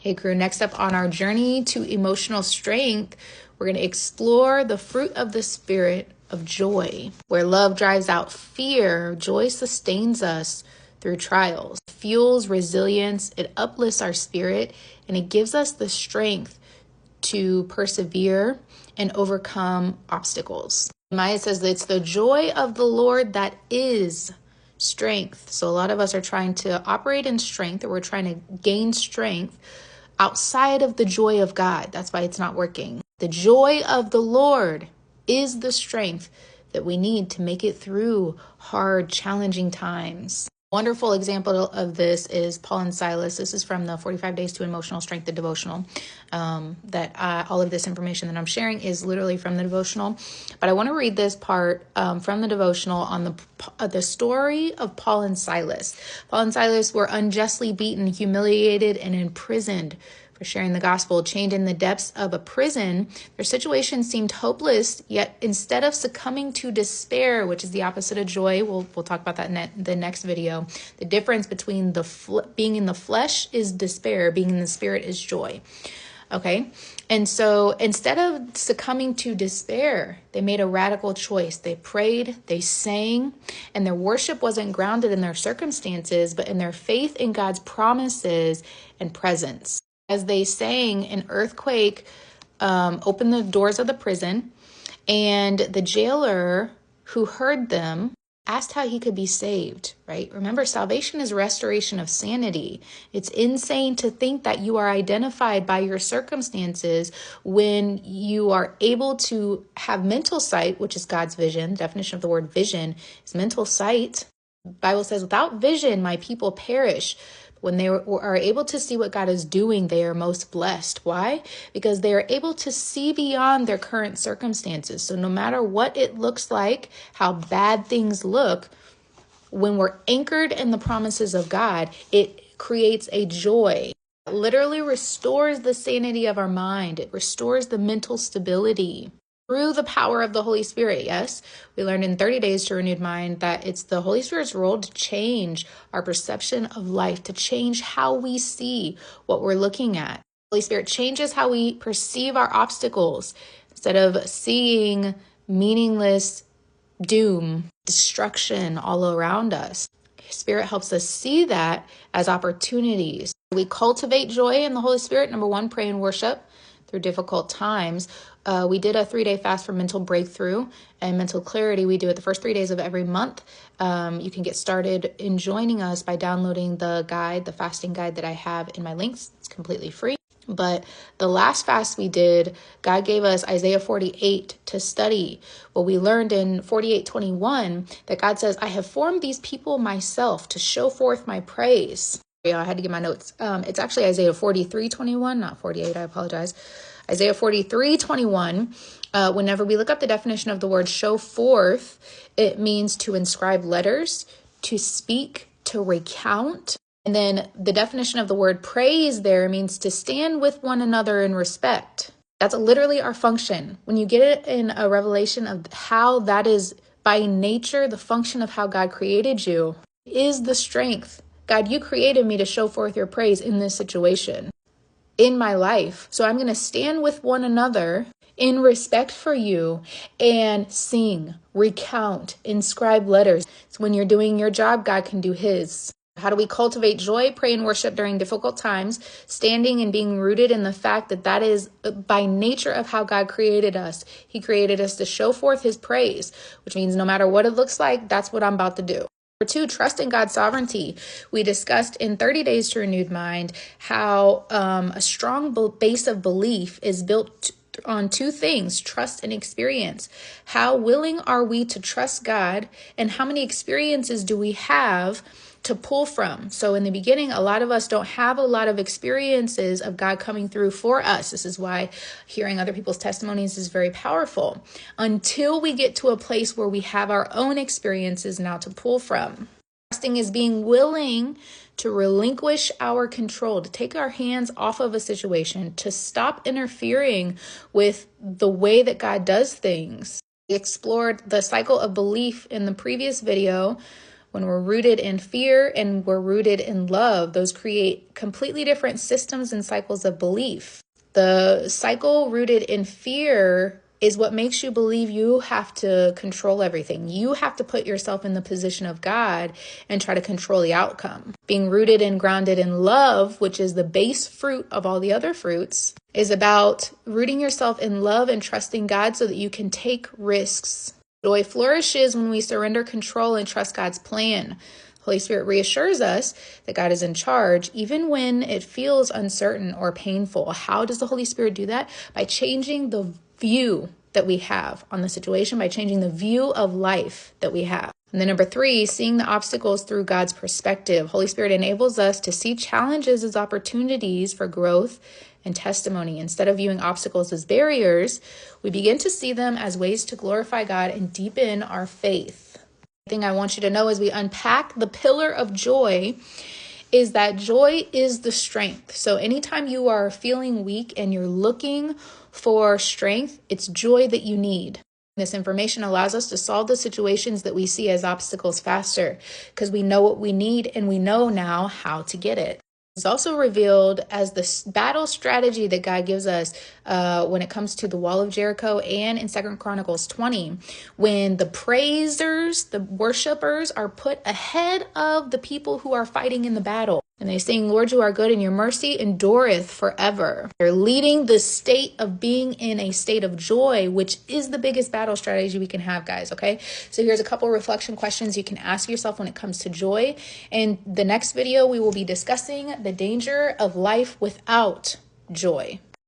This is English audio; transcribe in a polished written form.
Hey crew, next up on our journey to emotional strength, we're going to explore the fruit of the spirit of joy. Where love drives out fear, joy sustains us through trials, fuels resilience, it uplifts our spirit, and it gives us the strength to persevere and overcome obstacles. Maya says that it's the joy of the Lord that is strength. So a lot of us are trying to operate in strength, or we're trying to gain strength outside of the joy of God. That's why it's not working. The joy of the Lord is the strength that we need to make it through hard, challenging times. Wonderful example of this is Paul and Silas. This is from the 45 Days to Emotional Strength, the devotional. All of this information that I'm sharing is literally from the devotional. But I want to read this part from the devotional on the story of Paul and Silas. Paul and Silas were unjustly beaten, humiliated, and imprisoned for sharing the gospel. Chained in the depths of a prison, their situation seemed hopeless, yet instead of succumbing to despair, which is the opposite of joy, we'll talk about that in the next video. The difference between being in the flesh is despair, being in the spirit is joy. Okay? And so instead of succumbing to despair, they made a radical choice. They prayed, they sang, and their worship wasn't grounded in their circumstances, but in their faith in God's promises and presence. As they sang, an earthquake opened the doors of the prison, and the jailer who heard them asked how he could be saved, right? Remember, salvation is restoration of sanity. It's insane to think that you are identified by your circumstances when you are able to have mental sight, which is God's vision. The definition of the word vision is mental sight. The Bible says, without vision, my people perish. When they are able to see what God is doing, they are most blessed. Why? Because they are able to see beyond their current circumstances. So no matter what it looks like, how bad things look, when we're anchored in the promises of God, it creates a joy. It literally restores the sanity of our mind. It restores the mental stability. Through the power of the Holy Spirit, yes, we learned in 30 Days to Renewed Mind that it's the Holy Spirit's role to change our perception of life, to change how we see what we're looking at. The Holy Spirit changes how we perceive our obstacles. Instead of seeing meaningless doom, destruction all around us, Spirit helps us see that as opportunities. We cultivate joy in the Holy Spirit. Number one, pray and worship through difficult times. We did a 3-day fast for mental breakthrough and mental clarity. We do it the first 3 days of every month. You can get started in joining us by downloading the guide, the fasting guide that I have in my links. It's completely free. But the last fast we did, God gave us Isaiah 48 to study. Well, we learned in 48:21 that God says, I have formed these people myself to show forth my praise. Yeah, I had to get my notes. It's actually Isaiah 43:21, not 48. I apologize. Isaiah 43:21. Whenever we look up the definition of the word show forth, it means to inscribe letters, to speak, to recount. And then the definition of the word praise there means to stand with one another in respect. That's literally our function. When you get it in a revelation of how that is by nature, the function of how God created you is the strength. God, you created me to show forth your praise in this situation, in my life. So I'm going to stand with one another in respect for you and sing, recount, inscribe letters. So when you're doing your job, God can do his. How do we cultivate joy? Pray and worship during difficult times, standing and being rooted in the fact that that is by nature of how God created us. He created us to show forth his praise, which means no matter what it looks like, that's what I'm about to do. Number two, trust in God's sovereignty. We discussed in 30 Days to Renewed Mind how a strong base of belief is built on two things, trust and experience. How willing are we to trust God, and how many experiences do we have to pull from? So in the beginning, a lot of us don't have a lot of experiences of God coming through for us. This is why hearing other people's testimonies is very powerful. Until we get to a place where we have our own experiences now to pull from. Trusting is being willing to relinquish our control, to take our hands off of a situation, to stop interfering with the way that God does things. We explored the cycle of belief in the previous video, When we're rooted in fear and we're rooted in love, those create completely different systems and cycles of belief. The cycle rooted in fear is what makes you believe you have to control everything. You have to put yourself in the position of God and try to control the outcome. Being rooted and grounded in love, which is the base fruit of all the other fruits, is about rooting yourself in love and trusting God so that you can take risks. Joy flourishes when we surrender control and trust God's plan. Holy Spirit reassures us that God is in charge, even when it feels uncertain or painful. How does the Holy Spirit do that? By changing the view that we have on the situation, by changing the view of life that we have. And then number 3, seeing the obstacles through God's perspective. Holy Spirit enables us to see challenges as opportunities for growth and testimony. Instead of viewing obstacles as barriers, we begin to see them as ways to glorify God and deepen our faith. The thing I want you to know as we unpack the pillar of joy is that joy is the strength. So anytime you are feeling weak and you're looking for strength, it's joy that you need. This information allows us to solve the situations that we see as obstacles faster because we know what we need and we know now how to get it. It's also revealed as the battle strategy that God gives us when it comes to the wall of Jericho and in 2 Chronicles 20, when the praisers, the worshipers are put ahead of the people who are fighting in the battle. And they sing, Lord, you are good and your mercy endureth forever. They're leading the state of being in a state of joy, which is the biggest battle strategy we can have, guys, okay? So here's a couple reflection questions you can ask yourself when it comes to joy. In the next video, we will be discussing the danger of life without joy.